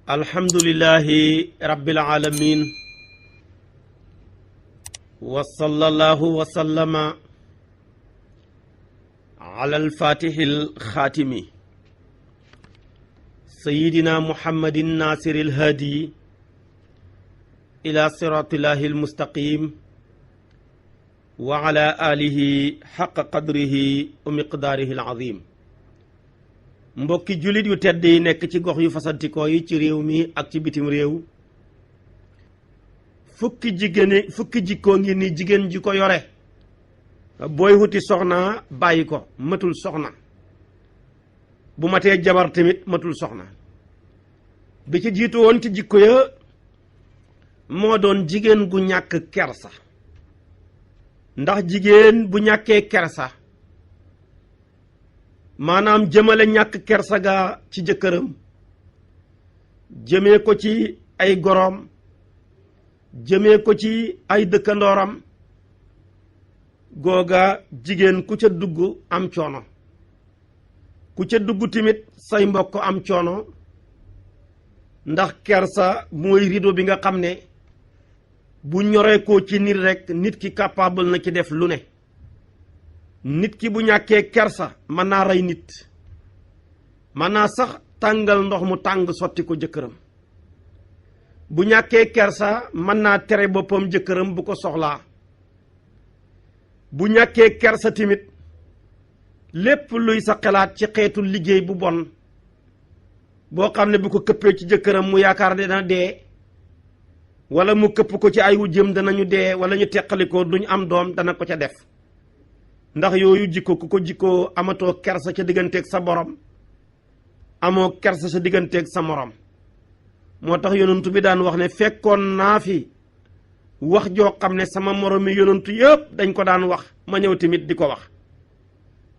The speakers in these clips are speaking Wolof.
alhamdulillahi rabbil alamin wa sallallahu wa sallama ala alfatihil xaatimi sayyidina muhammadin nasiril hadi ila siratillahi almustaqim wa ala alihi xaqa qadrihi wa miqdaarihi alazim. mbokki jullit yu tedd yi nekk ci gox yu fasantikoo yi ci réew mi ak ci bitim réew, fukki jikkoo ngi ni jigéen ji ko yore booy wuti soxna bàyyi ko matul soxna, bu matee jabar tamit matul soxna. bi ci jiitu woon ci jikko ya moo doon jigéen gu ñàkk kersa, ndax jigéen bu ñàkkee kersa maanaam jëmale ñàkk kersa ga ci jëkkëram, jëmee ko ci ay goroom, jëmee ko ci ay dëkkandooram, googa jigéen ku ca dugg am coono, ku ca dugg tamit say mbokk am coono, ndax kersa mooy rido bi nga xam ne bu ñoree ko ci nit rekk nit ki capable na ci def lu ne. nit ki bu ñàkkee kersa mën naa rey nit, mën naa sax tàngal ndox mu tàng sotti ko jëkkëram. bu ñàkkee kersa mën naa tere boppam jëkkëram bu ko soxlaa. bu ñàkkee kersa tamit lépp luy sa xalaat ci xeetu liggéey bu bon boo xam ne bu ko këppee ci jëkkëram mu yaakaar ne dana dee, wala mu këpp ko ci ay wujjëm danañu dee, wala ñu teqalikoo duñ am doom, dana ko ca def. ndax yooyu jikko ku ko jikkoo amatoo kersa ca digganteeg sa borom, amoo kersa sa digganteeg sa morom. moo tax yonantu bi daan wax ne fekkoon naa fi wax joo xam ne sama moromi yonantu yëpp dañ ko daan wax, ma ñëw tamit di ko wax.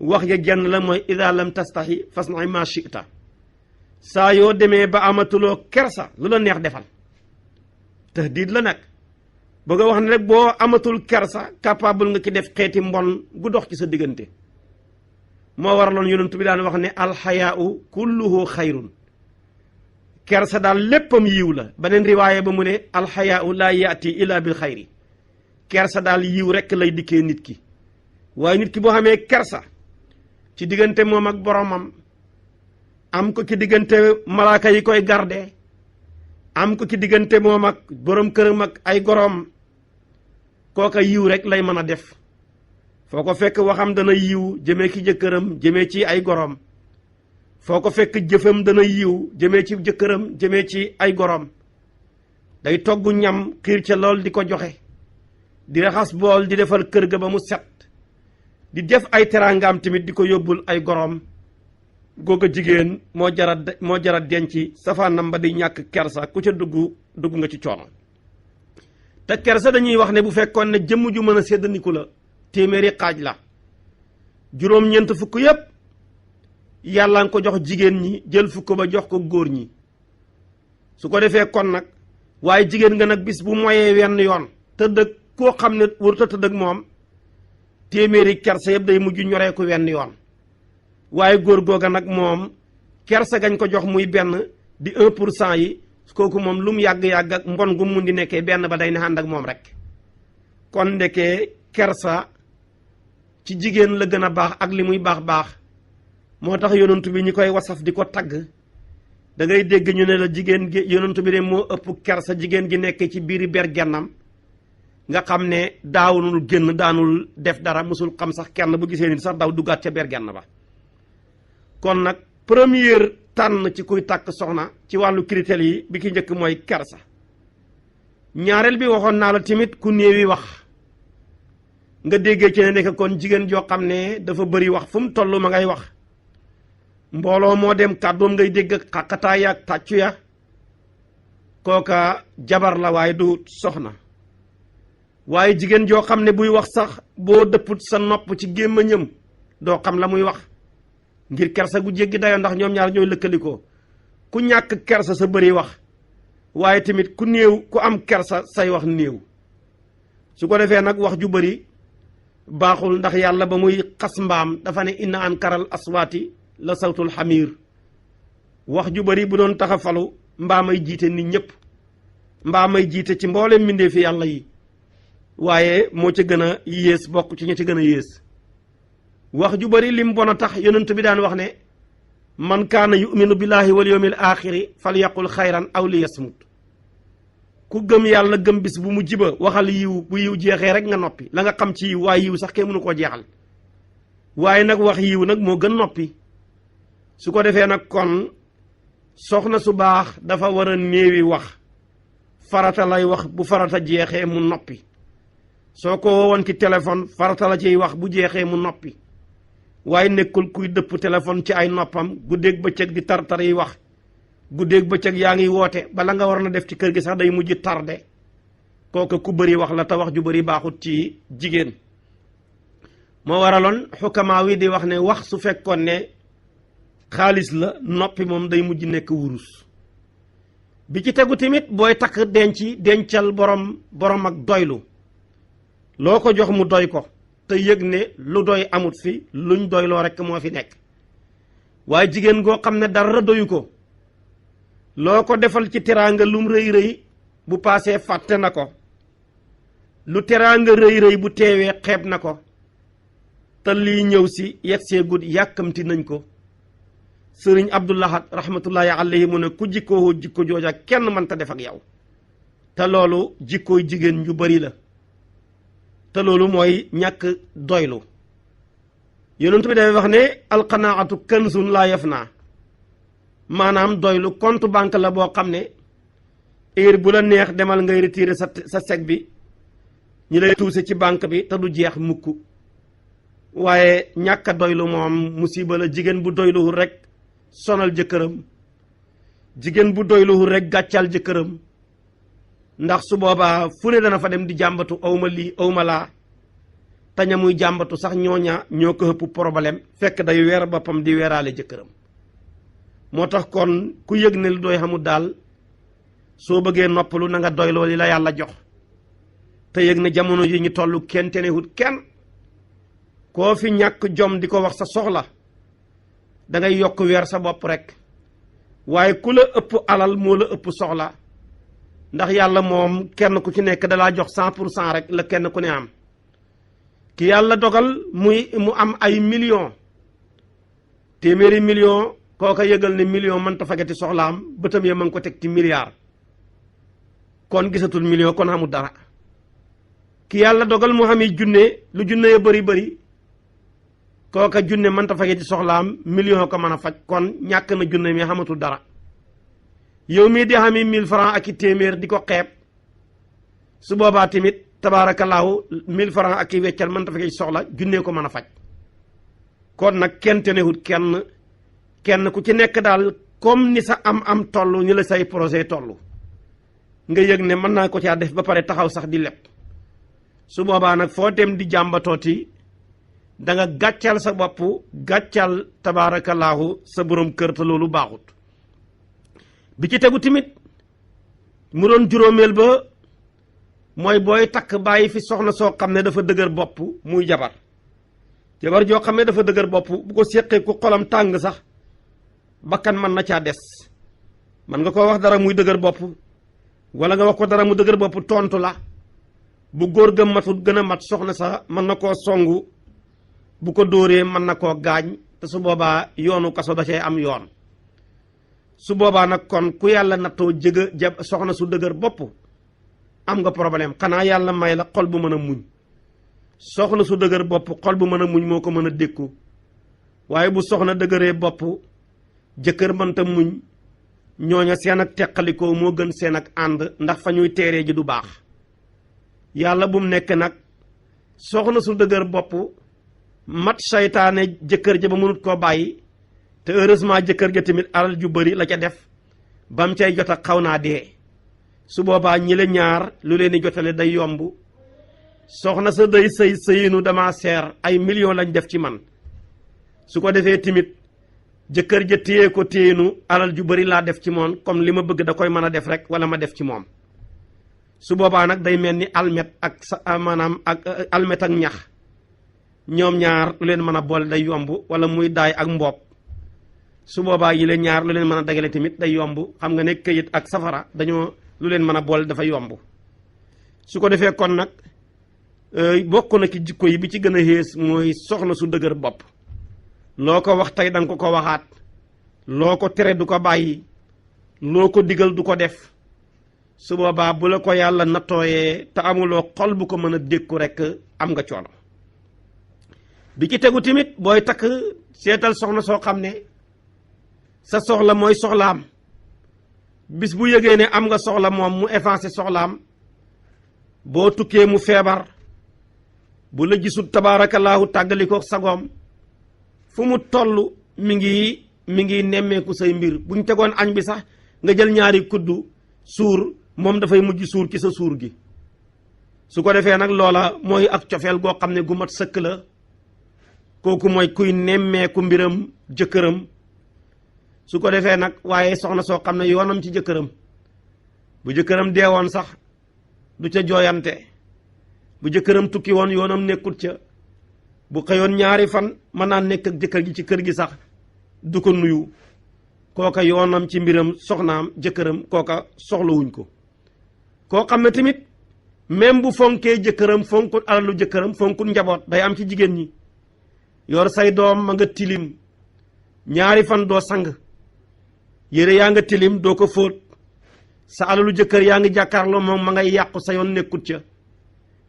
wax ya genn la mooy ida lam tastahi fasna ma shi'ta. saa yoo demee ba amatuloo kersa lu la neex defal. tahdiid la nag bëgg a wax ne rek boo amatul kersa capable nga ci def xeeti mbon gu dox ci sa diggante. moo waraloon yonent bi daan wax ne alxayaau kulluhu xayrun. kersa daal léppam yiw la. beneen riwaaya ba mu ne alxayaau laa yaati illa bil xayri. kersa daal yiw rekk lay dikkee nit ki. waaye nit ki boo xamee kersa ci diggante moom ak boromam, am ko ci diggante malaaka yi koy garde, am ko ci diggante moom ak borom këram ak ay goroom, kooka yiw rek lay mën a def. foo ko fekk waxam dana yiw jëmee ci jëkkëram, jëmee ci ay goroom. foo ko fekk jëfam dana yiw jëmee ci jëkkëram, jëmee ci ay goroom. day togg ñam xiir ca lool di ko joxe, di raxas bool di defal kër ga ba mu set, di def ay teraangaam tamit di ko yóbbul ay goroom. googa jigéen moo jara denc. safaanam ba di ñàkk kersa ku ca dugg nga ci coono. te kersa dañuy wax ne bu fekkoon ne jëmm ju mën a séddaniku la, téeméeri xaaj la. juróom-ñeent fukk yépp yàlla nga ko jox jigéen ñi, jël fukk ba jox ko góor ñi. su ko defee kon nag waaye jigéen nga nag bis bu moyee wenn yoon tëdd ak koo xam ne warut a tëdd ak moom, téeméeri kersa yëpp day mujj ñoree ko wenn yoon. waaye góor googa nag moom kersa gañ ko jox muy benn di 1% yi, kooku moom lu mu yàgg-yàgg ak mbon gu mun di nekkee benn ba day ne ànd ak moom rek. kon ndekee kersa ci jigéen la gën a baax ak li muy baax. moo tax yonantu bi ñi koy wasaf di ko tagg, da ngay dégg ñu ne la jigéen gi yonantu bi de moo ëpp kersa jigéen gi nekk ci biiri bergennam, nga xam ne daawul génn, daanul def dara, musul xam sax kenn, bu gisee nit sax daw duggaat ca bergenn ba. kon nag première tànn ci kuy takk soxna ci wàllu critères yi bi ki njëkk mooy kersa. ñaareel bi waxoon naa la tamit ku néewi wax. nga déggee ci ne nekk kon jigéen joo xam ne dafa bëri wax, fu mu toll ma ngay wax. mbooloo moo dem kàddoom ngay dégg ak xàqataay ak tàccu ya, kooka jabar la waaye du soxna. waaye jigéen joo xam ne buy wax sax boo dëpput sa nopp ci gémmiñam doo xam la muy wax, ngir kersa gu jéggi dayoo, ndax ñoom ñaar ñooy lëkkalikoo. ku ñàkk kersa sa bëri wax, waaye tamit ku am kersa say wax néew. su ko defee nag wax ju bëri baaxul, ndax yàlla ba muy xas mbaam dafa ne inna ankaral aswaati la sawtul xamiir. wax ju bari bu doon tax a falu mbaa may jiite nit ñëpp mbaa may jiite ci mbooleem mbindee fi yàlla yi waaye moo ca gën a yées bokk ci ña ci gën a yées wax ju bari lim bon a tax yonent bi daan wax ne man kaana yuminu billahi wal yawmil axiri fal yaqul xayran aw li yasmut ku gëm yàlla gëm bis bu mu jiba waxal yiw bu yiw jeexee rek nga noppi la nga xam ci yiw waaye yiw sax kenn mënu koo jeexal waaye nag wax yiw nag moo gën noppi su ko defee nag kon soxna su baax dafa war a néewi wax farata lay wax bu farata jeexee mu noppi soo ko woowoon ci téléphone farata la ciy wax bu jeexee mu noppi waaye nekkul kuy dëpp téléphone ci ay noppam guddeeg bëccëg di tar-tar yi wax guddeeg bëccëg yaa ngi woote bala nga war na def ci kër gi sax day mujj tardé kooku ku bëri wax la te wax ju bëri baaxut ci jigéen moo waraloon xukamaa wi di wax ne wax su fekkoon ne xaalis la noppi moom day mujj nekk wurus bi ci tegu tamit booy takk dencal borom ak doylu loo ko jox mu doy ko te yëg ne lu doy amut fi luñ doyloo rekk moo fi nekk waaye jigéen goo xam ne dara doyu ko loo ko defal ci teraanga lum rëy rëy bu paasee fàtte na ko lu teraanga rëy rëy bu teewee xeeb na ko te lii ñëw si yegsee gud yàkkamti nañ ko sëriñ Abdul Ahad rahmatullahi alayhi mu ne ku jikkoo jikko jooja kenn mënta def ak yow te loolu jikkooy jigéen ñu bari la te loolu mooy ñàkk doylu yonent bi dafay wax ne alqanaatu kanzun laa yafnaa maanaam doylu compte banque la boo xam ne heure bu la neex demal ngay retirer sa chèque bi ñi lay tuuse ci banque bi te du jeex mukk waaye ñàkk a doylu moom musiba la jigéen bu doyluwul rek sonal jëkkëram jigéen bu doyluwul rek gàccal jëkkëram ndax su boobaa fu ne dana fa dem di jàmbatu awma lii awma laa taña muy jàmbatu sax ñooña ñoo ko ëpp problème fekk day weer boppam di weeraale jëkkëram moo tax kon ku yëg ne lu doy xamul daal soo bëggee noppalu na nga doyloo li la yàlla jox te yëg ne jamono yi ñu toll kenn tenewut kenn koo fi ñàkk jom di ko wax sa soxla da ngay yokk weer sa bopp rek waaye ku la ëpp alal moo la ëpp soxla ndax yàlla moom kenn ku ci nekk dalaa jox 100% rek la kenn ku ne am ki yàlla dogal mu am ay millions téeméeri million kooka yëgal ne million mënta fagati soxlaam bëtam ya ma ngi ko teg ci milliard kon gisatul million kon amul dara ki yàlla dogal mu xami junne lu junne ya bëri kooka junne mënta fagati soxlaam million ko mën a faj kon ñàkk na junne mi xamatul dara yow mii di xami 1000 francs ak i téeméer di ko xeeb su boobaa tamit tabaarakallaahu 1000 francs ak i weccal mënta fagati soxla junne ko mën a faj kon nag kenn tenewut kenn ku ci nekk daal comme ni sa am toll ni la say projet toll nga yëg ne mën naa ko caa def ba pare taxaw sax di leb su boobaa nag foo dem di jàmbatooti da nga gàccal sa bopp gàccal tabaarakallaahu sa borom kër te loolu baaxut bi ci tegu tamit mu doon juróomeel ba mooy booy takk bàyyi fi soxna soo xam ne dafa dëgër bopp muy jabar joo xam ne dafa dëgër bopp bu ko séqee ku xolam tàng sax bakkan mën na caa des man nga ko wax dara muy dëgër bopp wala nga wax ko dara mu dëgër bopp tontu la bu góor ga matut gën a mat soxna sax mën na koo songu bu ko dóoree mën na koo gaañ te su boobaa yoonu kaso da cay am yoon su boobaa nag kon ku yàlla nattoo soxna su dëgër bopp am nga problème xanaa yàlla may la xol bu mën a muñ soxna su dëgër bopp xol bu mën a muñ moo ko mën a dékku waaye bu soxna dëgëree bopp jëkkër mënta muñ ñooña seen ak teqalikoo moo gën seen ak ànd ndax fa ñuy teeree ji du baax yàlla bu mu nekk nag soxna su dëgër bopp mat saytaane jëkkër ja ba mënut koo bàyyi te heureusement jëkkër ja tamit alal ju bari la ca def bam cay jot a xaw naa dee su boobaa ñi la ñaar lu leen di jotale day yomb soxna sa day sëyinu dama seer ay millions lañ def ci man su ko defee tamit jëkkër ja téye ko téyenu alal ju bari laa def ci moom comme li ma bëgg da koy mën a def rek wala ma def ci moom su boobaa nag day mel ni almet ak maanaam ak almet ak ñax ñoom ñaar lu leen mën a boole day yomb wala muy daay ak mboob su boobaa yi leen ñaar lu leen mën a dagale tamit day yomb. xam nga ne këyit ak safara dañoo lu leen mën a boole dafa yomb. su ko defee kon nag bokk na ci jikko yi bi ci gën a xées mooy soxna su dëgër bopp. loo ko wax tey danga ko waxaat. loo ko tere du ko bàyyi. loo ko digal du ko def. su boobaa bu la ko yàlla nattooyee te amuloo xol bu ko mën a dékku rekk am nga coono. bi ci tegu tamit booy takk seetal soxna soo xam ne sa soxla mooy soxlaam. bis bu yëgee ne am nga soxla moom mu effacé soxlaam. boo tukkee mu feebar. bu la gisul tabaarakallaahu tàggali ko sagoom. fu mu toll mi ngi nemmeeku say mbir. buñ tegoon añ bi sax nga jël ñaari kuddu suur moom dafay mujj suur ci sa suur gi. su ko defee nag loola mooy ak cofeel goo xam ne gu mat sëkk la. kooku mooy kuy nemmeeku mbiram jëkkëram. su ko defee nag waaye soxna soo xam ne yoonam ci jëkkëram. bu jëkkëram deewoon sax du ca jooyante. bu jëkkëram tukki woon yoonam nekkut ca. bu xëyoon ñaari fan mën naa nekk ak jëkkër gi ci kër gi sax du ko nuyu. kooka yoonam ci mbiram soxnaam jëkkëram kooka soxlawuñ ko. koo xam ne tamit même bu fonkee jëkkëram fonkut alalu jëkkëram fonkut njaboot day am ci jigéen ñi. yor say doom ma nga tilim ñaari fan doo sang. yére yaa nga tilim doo ko fóot. sa alalu jëkkër yaa ngi jàkkaarloo moom ma ngay yàqu sa yoon nekkut ca.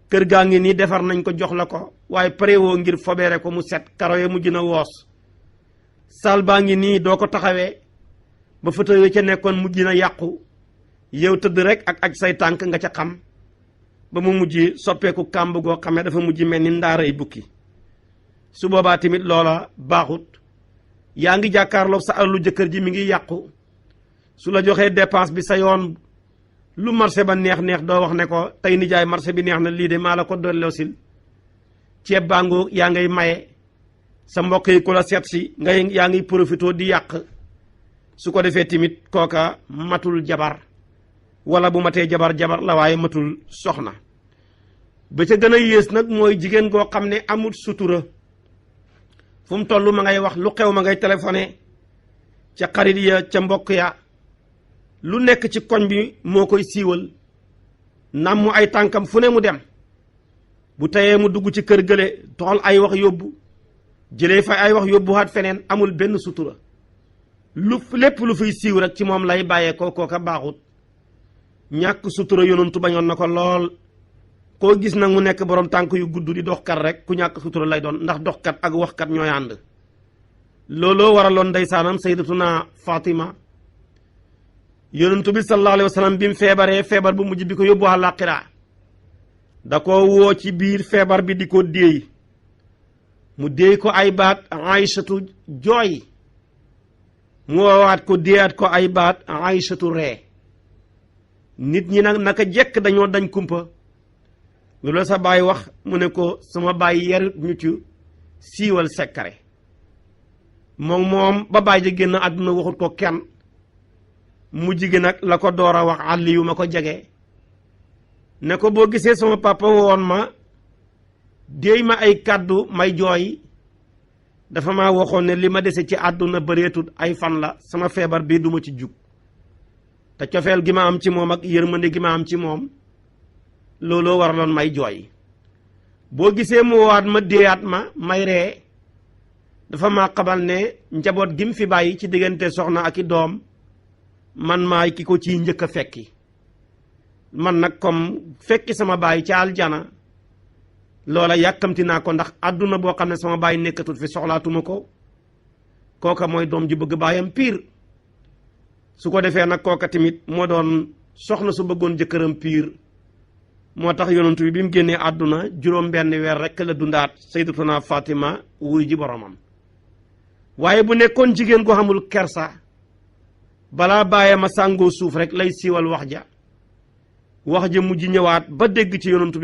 kër gaa ngi nii defar nañ ko jox la ko waaye parewoo ngir fobeere ko mu set karo ya mujj na woos. saal baa ngi nii doo ko taxawee ba fauteuil yi ca nekkoon mujj na yàqu. yow tëdd rek ak aj say tànk nga ca xam ba mu mujj soppeeku kàmb goo xam ne dafa mujj mel ni ndaaray bukki. su boobaa tamit loola baaxut. yaa ngi jàkkaarloog sa alalu jëkkër ji mi ngi yàqu. su la joxee dépense bi sa yoon lu marché ba neex neex doo wax ne ko tey nijaay marché bi neex na lii de maa la ko delloosil. ceeb bàngoo yaa ngay maye. sa mbokk yi ku la seet si yaa ngi profité di yàq. su ko defee tamit kooka matul jabar. wala bu matee jabar la waaye matul soxna. ba ca gën a yées nag mooy jigéen goo xam ne amul sutura. fu mu toll ma ngay wax lu xew ma ngay téléphoné. ca xarit ya ca mbokk ya. lu nekk ci koñ bi moo koy siiwal. nam mu ay tànkam fu ne mu dem. bu teyee mu dugg ci kër gële toxal ay wax yóbbu. jëlee fa ay wax yóbbuwaat feneen amul benn sutura. lépp lu fiy siiw rek ci moom lay bàyyeekoo kooka baaxut. ñàkk sutura yonantu bañoon na ko lool. koo gis nag mu nekk borom tànk yu gudd di doxkat rek ku ñàkk sutura lay doon ndax doxkat ak waxkat ñooy ànd. looloo waraloon ndeysaanam sayyidatuna Fatima. yonantu bi sallallahu alayhi wa sallam bi mu feebaree feebar bu mujj bi ko yóbbu àllaaxira da ko woo ci biir feebar bi di ko déey. mu déey ko ay baat Aysatu jooy. mu woowaat ko déeyaat ko ay baat Aysatu ree. nit ñi nag naka jekk dañoo dañ kumpa. loolu sa baay wax mu ne ko sama baay yarut ñu ci siiwal sekkare. moom ba baay ji génn àdduna waxut ko kenn. mujj gi nag la ko door a wax àll yu ma ko jege. ne ko boo gisee sama papa woon ma déey ma ay kàddu may jooy. dafa ma waxoon ne li ma dese ci àdduna bëreetut ay fan la sama feebar bii duma ci jug. te cofeel gi ma am ci moom ak yërmande gi ma am ci moom looloo waraloon may jooy. boo gisee mu waat ma déeyaat ma may ree dafa ma xamal ne njaboot gi mu fi bàyyi ci diggante soxna ak i doom man maay ki ko ciy njëkk a fekki. man nag comme fekki sama baay ci aljana loola yàkkamti naa ko ndax àdduna boo xam ne sama baay nekkatul fi soxlaatuma ko. kooka mooy doom ju bëgg baayam piir. su ko defee nag kooka tamit moo doon soxna su bëggoon jëkkëram piir. moo tax yonantu bi mu génnee àdduna juróom benn weer rekk la dundaat sayyidatuna Fatima wuy ji boromam. waaye bu nekkoon jigéen gu xamul kersa balaa bàyyee ma sàngoo suuf rek lay siiwal wax ja. wax ja mujj ñëwaat ba dégg ci yonantu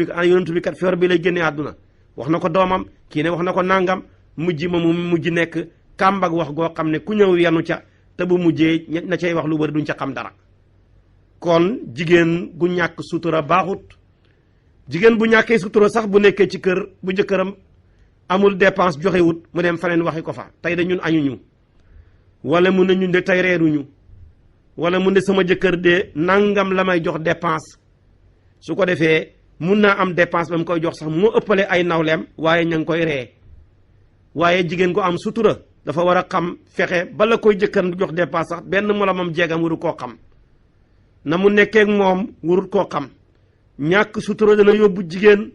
bi kat feebar bi lay génnee àdduna wax na ko doomam kii ne wax na ko nàngam mujj ma mu mujj nekk kàmbag wax goo xam ne ku ñëw yanu ca te bu mujjee na cay wax lu bari duñ ca xam dara. kon jigéen gu ñàkk sutura baaxut. jigéen bu ñàkkee sutura sax bu nekkee ci kër bu jëkkëram amul dépense joxewut mu dem faneen waxi ko fa tey da ñun añuñu. wala mu ne ñun de tey reeruñu wala mu ne sama jëkkër de nangam la may jox dépense su ko defee mun naa am dépense ba mu koy jox sax moo ëppale ay nawleem waaye ña ngi koy ree waaye jigéen ko am sutura dafa war a xam fexe bala koy jëkkër du jox dépense sax benn moromam jeegam waru koo xam na mu nekkeek moom warut koo xam ñàkk sutura dana yóbbu jigéen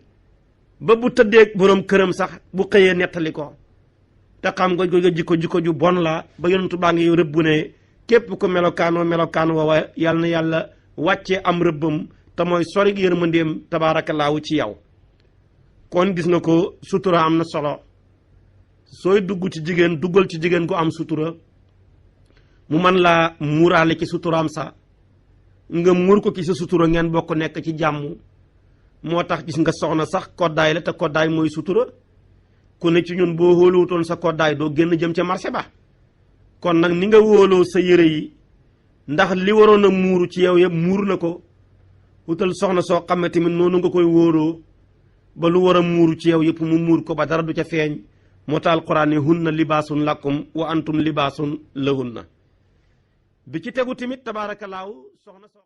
ba bu tëddeeg boroom këram sax bu xëyee nettali ko te xam nga jikko ju bon la ba yonentu baa ngi rëbbu ne képp ko melokaan woowa yàlla na yàlla wàccee am rëbbam te mooy sori yërmandeem tabaarakallaahu ci yow. kon gis nga ko sutura am na solo sooy dugg ci jigéen duggal ci jigéen ko am sutura mu man laa muuraale ci suturaam sa nga muur ko ci sa sutura ngeen bokk nekk ci jàmm. moo tax gis nga soxna sax koddaay la te koddaay mooy sutura ku ne ci ñun boo hóoluwutoon sa koddaay doo génn jëm ca marché ba kon nag ni nga wóoloo sa yére yi ndax li waroon a muuru ci yow yëpp muur na ko wutal soxna soo xam ne tamit noonu nga koy wóoroo ba lu war a muuru ci yow yëpp mu muur ko ba dara du ca feeñ moo tax alquran ne hunna libaasun lakum wa antum libaasun lahunna bi ci tegu tamit tabaarakallaahu soxna soo